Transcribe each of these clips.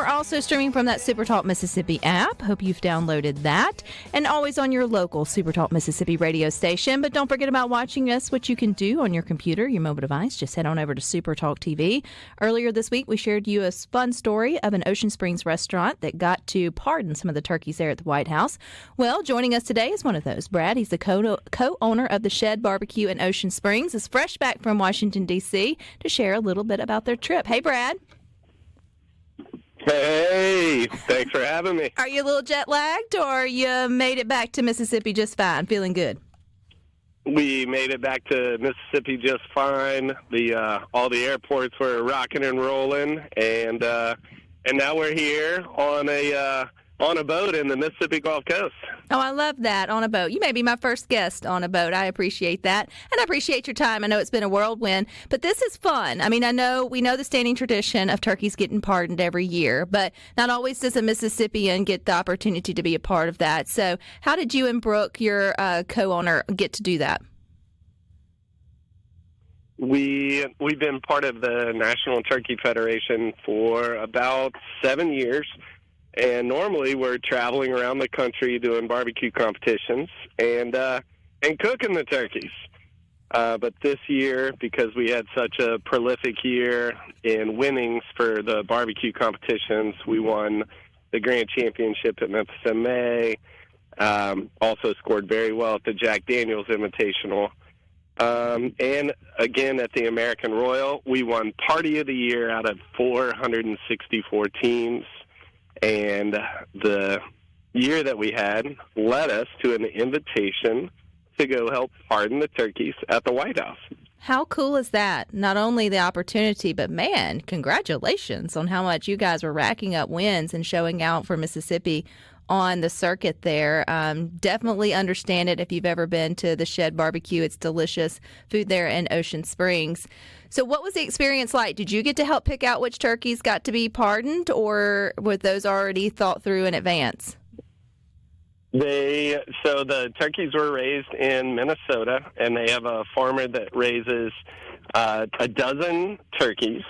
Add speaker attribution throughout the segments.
Speaker 1: we're also streaming from that SuperTalk Mississippi app. Hope you've downloaded that. And always on your local SuperTalk Mississippi radio station. But don't forget about watching us, which you can do on your computer, your mobile device. Just head on over to SuperTalk TV. Earlier this week, we shared you a fun story of an Ocean Springs restaurant that got to pardon some of the turkeys there at the White House. Well, joining us today is one of those. Brad, he's the co-owner of the Shed BBQ in Ocean Springs, is fresh back from Washington, D.C. to share a little bit about their trip. Hey, Brad.
Speaker 2: Hey, thanks for having me.
Speaker 1: Are you a little jet lagged, or you made it back to Mississippi just fine, feeling good?
Speaker 2: We made it back to Mississippi just fine. All the airports were rocking and rolling, and now we're here on a boat in the Mississippi Gulf Coast.
Speaker 1: Oh, I love that, on a boat. You may be my first guest on a boat. I appreciate that, and I appreciate your time. I know it's been a whirlwind, but this is fun. I mean, we know the standing tradition of turkeys getting pardoned every year, but not always does a Mississippian get the opportunity to be a part of that. So how did you and Brooke, your co-owner, get to do that?
Speaker 2: We've been part of the National Turkey Federation for about 7 years. And normally we're traveling around the country doing barbecue competitions and cooking the turkeys. But this year, because we had such a prolific year in winnings for the barbecue competitions, we won the Grand Championship at Memphis in May, also scored very well at the Jack Daniels Invitational. And again, at the American Royal, we won Party of the Year out of 464 teams. And the year that we had led us to an invitation to go help pardon the turkeys at the White House.
Speaker 1: How cool is that? Not only the opportunity, but man, congratulations on how much you guys were racking up wins and showing out for Mississippi on the circuit there. Definitely understand it if you've ever been to the Shed BBQ. It's delicious food there in Ocean Springs. So what was the experience like? Did you get to help pick out which turkeys got to be pardoned, or were those already thought through in advance?
Speaker 2: So the turkeys were raised in Minnesota, and they have a farmer that raises a dozen turkeys.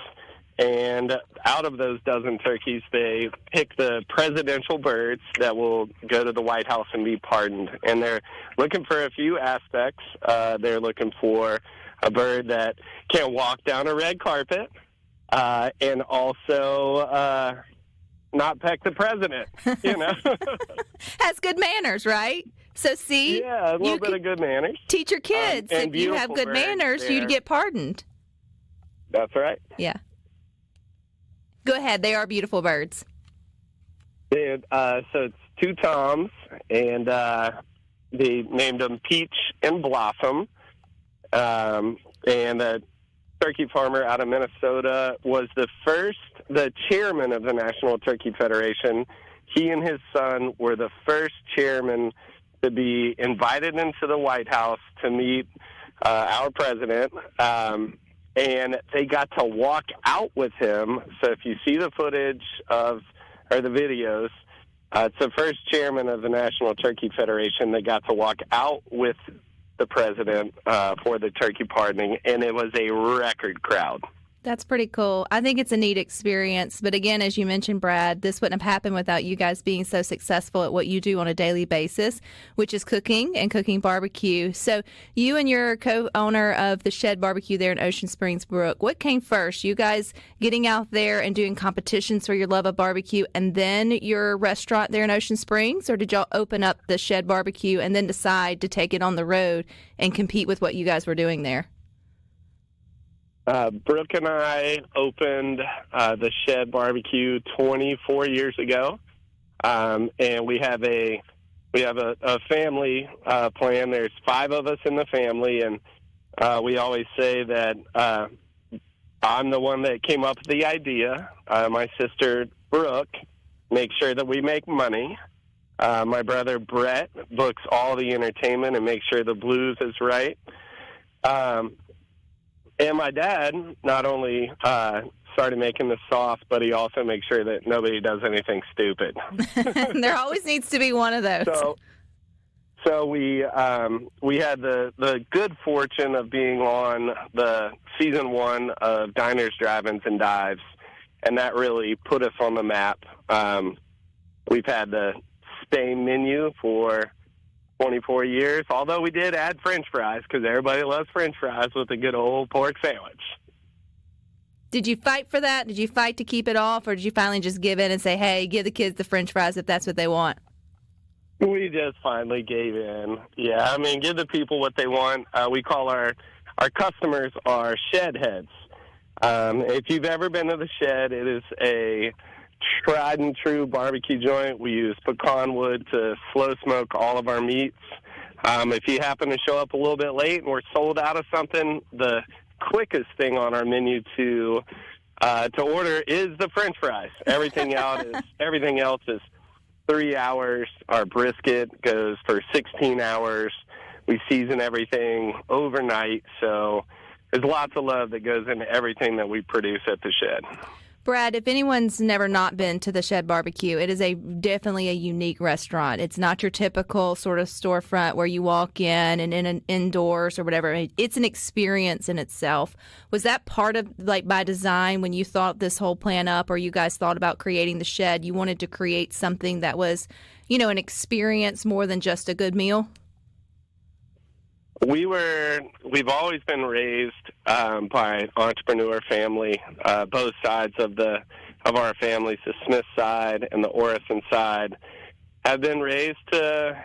Speaker 2: And out of those dozen turkeys, they pick the presidential birds that will go to the White House and be pardoned. And they're looking for a few aspects. They're looking for a bird that can walk down a red carpet and also not peck the president, you know.
Speaker 1: Has good manners, right? So see?
Speaker 2: Yeah, a little bit of good manners.
Speaker 1: Teach your kids. If you have good manners, you'd get pardoned.
Speaker 2: That's right.
Speaker 1: Yeah. Go ahead. They are beautiful birds.
Speaker 2: So it's two toms, and they named them Peach and Blossom. And the turkey farmer out of Minnesota was the chairman of the National Turkey Federation. He and his son were the first chairman to be invited into the White House to meet our president. And they got to walk out with him. So if you see the footage or the videos, it's the first chairman of the National Turkey Federation that got to walk out with the president for the turkey pardoning, and it was a record crowd.
Speaker 1: That's pretty cool. I think it's a neat experience. But again, as you mentioned, Brad, this wouldn't have happened without you guys being so successful at what you do on a daily basis, which is cooking and cooking barbecue. So you and your co-owner of the Shed BBQ there in Ocean Springs, Brooke, what came first? You guys getting out there and doing competitions for your love of barbecue and then your restaurant there in Ocean Springs? Or did y'all open up the Shed BBQ and then decide to take it on the road and compete with what you guys were doing there?
Speaker 2: Brooke and I opened the Shed BBQ 24 years ago, and we have a family plan. There's 5 of us in the family, and we always say that I'm the one that came up with the idea. My sister Brooke makes sure that we make money. My brother Brett books all the entertainment and makes sure the blues is right. And my dad not only started making the sauce, but he also makes sure that nobody does anything stupid.
Speaker 1: There always needs to be one of those.
Speaker 2: So we had the good fortune of being on the season 1 of Diners, Drive-Ins, and Dives, and that really put us on the map. We've had the same menu for 24 years, although we did add French fries because everybody loves French fries with a good old pork sandwich.
Speaker 1: Did you fight for that? Did you fight to keep it off, or did you finally just give in and say, hey, give the kids the French fries if that's what they want?
Speaker 2: We just finally gave in. Yeah, I mean, give the people what they want. We call our customers our Shed heads. If you've ever been to the Shed, it is a tried and true barbecue joint. We use pecan wood to slow smoke all of our meats. If you happen to show up a little bit late and we're sold out of something, the quickest thing on our menu to order is the French fries. Everything else is 3 hours. Our brisket goes for 16 hours. We season everything overnight, so there's lots of love that goes into everything that we produce at the Shed.
Speaker 1: Brad, if anyone's never not been to the Shed BBQ, it is definitely a unique restaurant. It's not your typical sort of storefront where you walk in and in an indoors or whatever. It's an experience in itself. Was that part of, like, by design when you thought this whole plan up, or you guys thought about creating the Shed? You wanted to create something that was, an experience more than just a good meal?
Speaker 2: We've always been raised by an entrepreneur family. Both sides of our families, the Smith side and the Orrison side, have been raised to,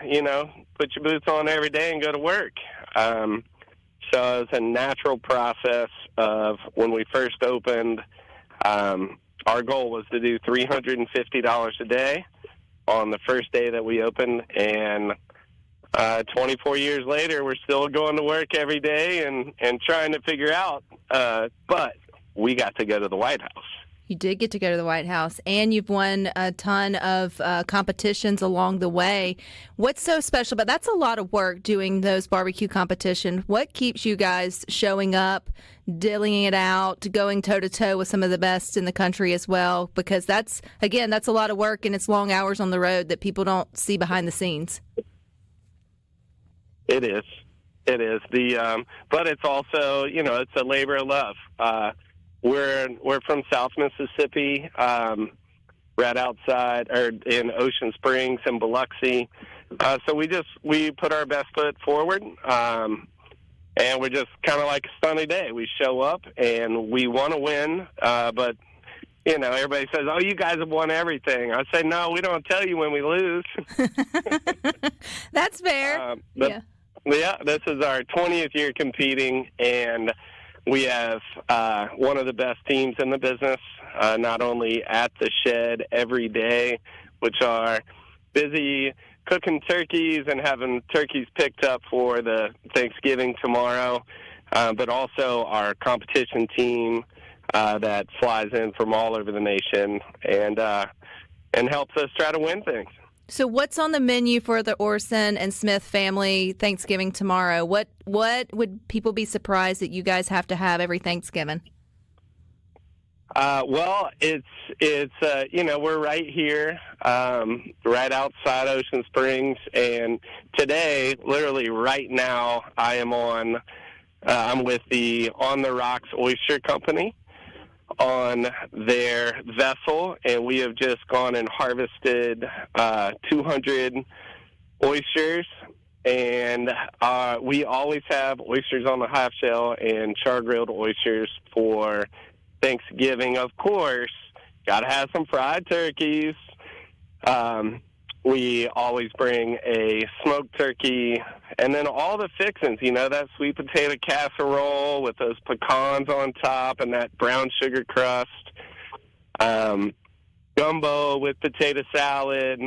Speaker 2: put your boots on every day and go to work. So it's a natural process of when we first opened, our goal was to do $350 a day on the first day that we opened, and 24 years later, we're still going to work every day and trying to figure out, but we got to go to the White House.
Speaker 1: You did get to go to the White House, and you've won a ton of competitions along the way. What's so special about that's a lot of work doing those barbecue competitions. What keeps you guys showing up, dealing it out, going toe-to-toe with some of the best in the country as well? Because that's a lot of work, and it's long hours on the road that people don't see behind the scenes.
Speaker 2: It is. But it's also, it's a labor of love. We're from South Mississippi, right outside, or in Ocean Springs and Biloxi. So we put our best foot forward, and we're just kind of like a sunny day. We show up and we want to win, but everybody says, "Oh, you guys have won everything." I say, "No, we don't tell you when we lose."
Speaker 1: That's fair.
Speaker 2: Yeah, this is our 20th year competing, and we have one of the best teams in the business, not only at the Shed every day, which are busy cooking turkeys and having turkeys picked up for the Thanksgiving tomorrow, but also our competition team that flies in from all over the nation and helps us try to win things.
Speaker 1: So what's on the menu for the Orrison and Smith family Thanksgiving tomorrow? What would people be surprised that you guys have to have every Thanksgiving?
Speaker 2: Well, it's we're right here, right outside Ocean Springs, and today, literally right now, I'm with the On the Rocks Oyster Company on their vessel, and we have just gone and harvested 200 oysters, and we always have oysters on the half shell and char-grilled oysters for Thanksgiving. Of course, got to have some fried turkeys. We always bring a smoked turkey, and then all the fixings, that sweet potato casserole with those pecans on top and that brown sugar crust, gumbo with potato salad,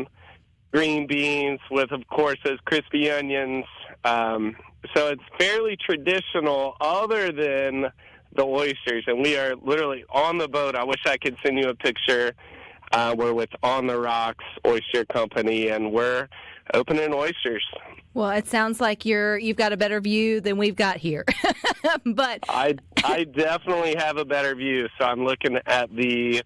Speaker 2: green beans with, of course, those crispy onions. So it's fairly traditional other than the oysters, and we are literally on the boat. I wish I could send you a picture. We're with On the Rocks Oyster Company, and we're opening oysters.
Speaker 1: Well, it sounds like you've got a better view than we've got here. But
Speaker 2: I definitely have a better view. So I'm looking at the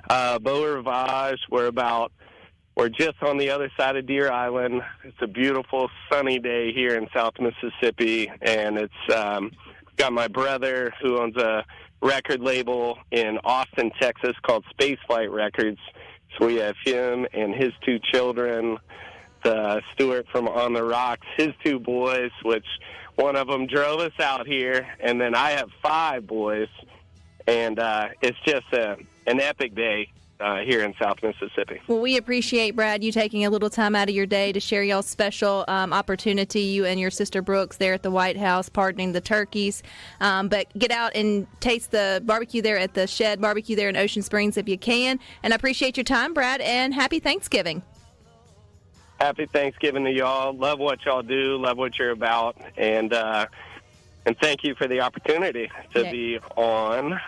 Speaker 2: Beau Rivage. We're just on the other side of Deer Island. It's a beautiful sunny day here in South Mississippi, and it's got my brother who owns a record label in Austin, Texas called Spaceflight Records. So we have him and his 2 children, Stuart from On the Rocks, his 2 boys, which one of them drove us out here, and then I have 5 boys, and it's just an epic day here in South Mississippi.
Speaker 1: Well, we appreciate, Brad, you taking a little time out of your day to share y'all's special opportunity, you and your sister Brooks there at the White House pardoning the turkeys. But get out and taste the barbecue there at the Shed BBQ there in Ocean Springs if you can. And I appreciate your time, Brad, and happy Thanksgiving.
Speaker 2: Happy Thanksgiving to y'all. Love what y'all do. Love what you're about. And thank you for the opportunity to be on